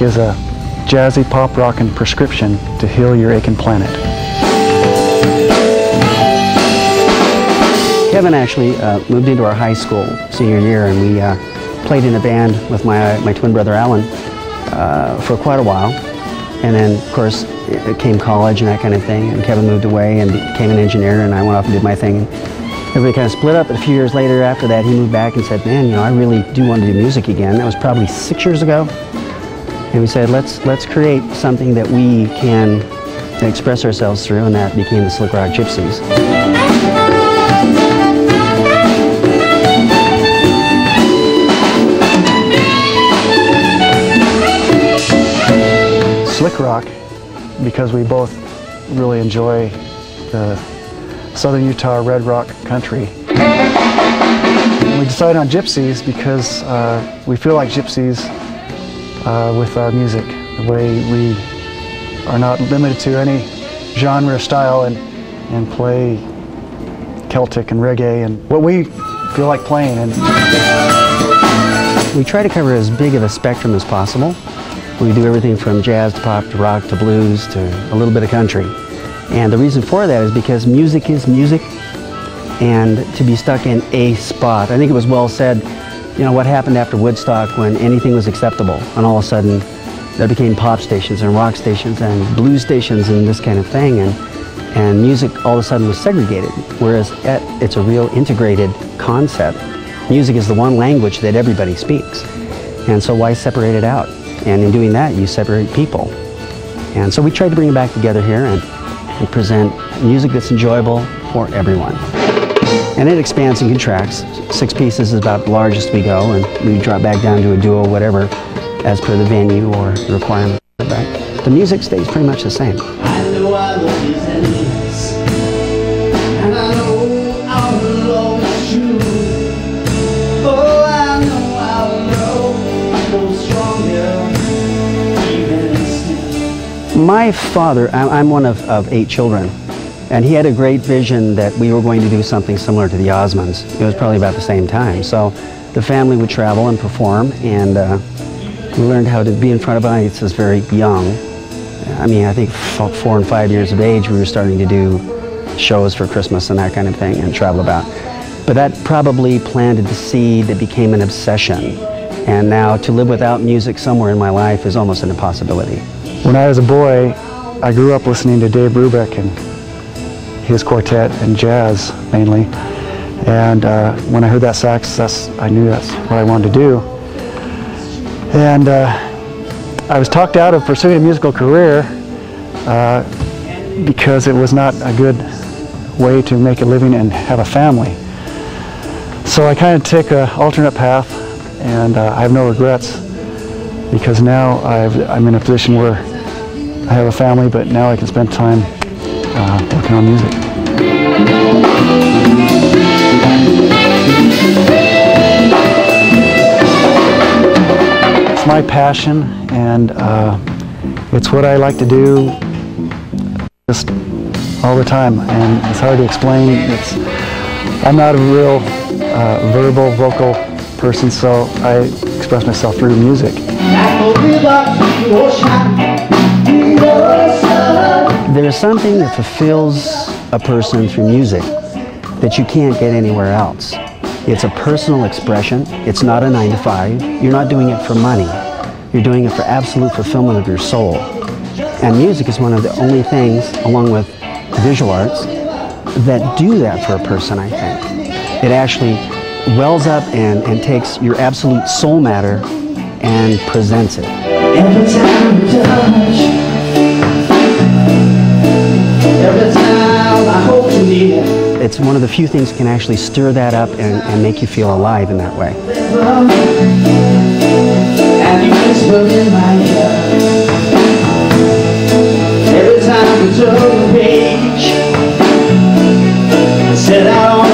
music is a jazzy pop rockin' prescription to heal your aching planet. Kevin actually moved into our high school senior year, and we played in a band with my twin brother Alan for quite a while. And then, of course, it came college and that kind of thing, and Kevin moved away and became an engineer, and I went off and did my thing. And everybody kind of split up, but a few years later after that, he moved back and said, man, you know, I really do want to do music again. That was probably 6 years ago. And we said, let's create something that we can express ourselves through, and that became the Slickrock Gypsies. Slickrock, because we both really enjoy the Southern Utah Red Rock country. And we decided on Gypsies because we feel like gypsies with our music, the way we are not limited to any genre or style and play Celtic and reggae and what we feel like playing. And we try to cover as big of a spectrum as possible. We do everything from jazz to pop to rock to blues to a little bit of country. And the reason for that is because music is music, and to be stuck in a spot. I think it was well said, you know, what happened after Woodstock when anything was acceptable, and all of a sudden there became pop stations and rock stations and blues stations and this kind of thing, and music all of a sudden was segregated, whereas it's a real integrated concept. Music is the one language that everybody speaks, and so why separate it out? And in doing that, you separate people. And so we tried to bring it back together here and present music that's enjoyable for everyone. And it expands and contracts. 6 pieces is about the largest we go, and we drop back down to a duo, whatever, as per the venue or the requirement. But the music stays pretty much the same. I know I love these enemies, and I know our love is true. Oh, I know our love goes stronger. My father, I'm one of 8 children, and he had a great vision that we were going to do something similar to the Osmonds. It was probably about the same time. So the family would travel and perform, and we learned how to be in front of audiences very young. I mean, I think 4 and 5 years of age, we were starting to do shows for Christmas and that kind of thing and travel about. But that probably planted the seed that became an obsession. And now to live without music somewhere in my life is almost an impossibility. when I was a boy, I grew up listening to Dave Brubeck and his quartet and jazz mainly. And when I heard that sax, I knew that's what I wanted to do. And I was talked out of pursuing a musical career because it was not a good way to make a living and have a family. So I kind of took an alternate path, and I have no regrets, because now I'm in a position where I have a family, but now I can spend time working on music. It's my passion, and it's what I like to do just all the time, and it's hard to explain. I'm not a real verbal, vocal person, so I express myself through music. There's something that fulfills a person through music that you can't get anywhere else. It's a personal expression. It's not a 9-to-5. You're not doing it for money. You're doing it for absolute fulfillment of your soul. And music is one of the only things, along with visual arts, that do that for a person, I think. It actually wells up and takes your absolute soul matter and presents it. Every time you touch, every time I hope to near. It's one of the few things that can actually stir that up and make you feel alive in that way. And you whisper in my ear. Every time you turn the page, set out on